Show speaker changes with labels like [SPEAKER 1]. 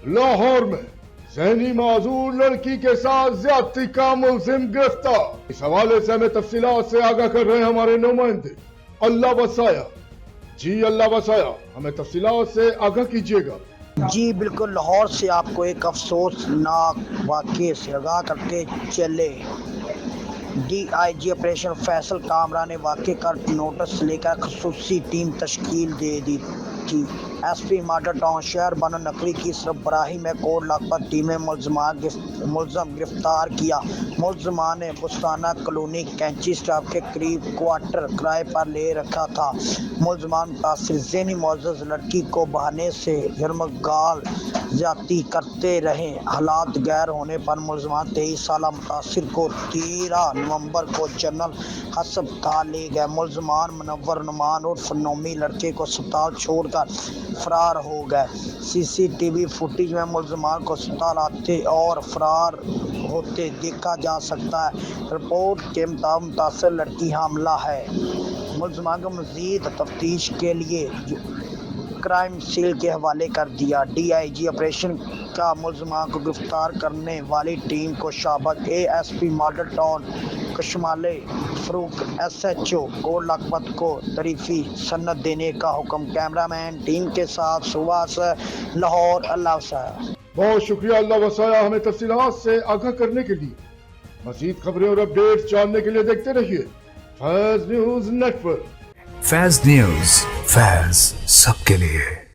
[SPEAKER 1] لاہور میں ذہنی معذور لڑکی کے ساتھ زیادتی کا ملزم گرفتار۔ اس حوالے سے ہمیں تفصیلات سے آگاہ کر رہے ہیں ہمارے نمائندے اللہ بسایا۔ جی اللہ بسایا، ہمیں تفصیلات سے آگاہ کیجیے گا۔
[SPEAKER 2] جی بالکل، لاہور سے آپ کو ایک افسوسناک واقعے سے آگاہ کرتے چلے۔ D I G operation Faisal Kamra نے واقعے کا نوٹس لے کر خصوصی ٹیم تشکیل دے دی تھی۔ ایس پی ماڈل ٹاؤن شہر بنو نقوی کی سربراہی میں کوٹ لاکھپت ٹیم نے ملزم گرفتار کیا۔ ملزمان نے بستانہ کالونی کینچی سٹاپ کے قریب کوارٹر کرائے پر لے رکھا تھا۔ ملزمان متاثر ذہنی معذور لڑکی کو بہانے سے یرغمال زیادتی کرتے رہے۔ حالات غیر ہونے پر ملزمان 23 سالہ متاثر کو 13 نومبر کو جنرل ہسپتال لے گئے۔ ملزمان منور نعمان عرف نومی لڑکے کو ہسپتال چھوڑ کر فرار ہو گئے۔ سی سی ٹی وی فوٹیج میں ملزمان کو ہسپتال آتے اور فرار ہوتے دیکھا جا سکتا ہے۔ رپورٹ کے مطابق متاثرہ لڑکی حاملہ ہے۔ ملزمان کو مزید تفتیش کے لیے کرائم سیل کے حوالے کر دیا۔ ڈی آئی جی آپریشن کا ملزمان کو گرفتار کرنے والی ٹیم کو شاباش۔ A S P model town Kashmala Farooq S H O Kot Lakhpat کو تعریفی سند دینے کا حکم۔ کیمرہ مین ٹیم کے ساتھ صبح سے لاہور اللہ وسایا۔
[SPEAKER 1] بہت شکریہ اللہ وسایا ہمیں تفصیلات سے آگاہ کرنے کے لیے۔ مزید خبریں اور اپڈیٹس جاننے کے لیے دیکھتے رہیے فیض نیوز نیٹ ورک۔
[SPEAKER 3] فیض نیوز، فیض سب کے لیے۔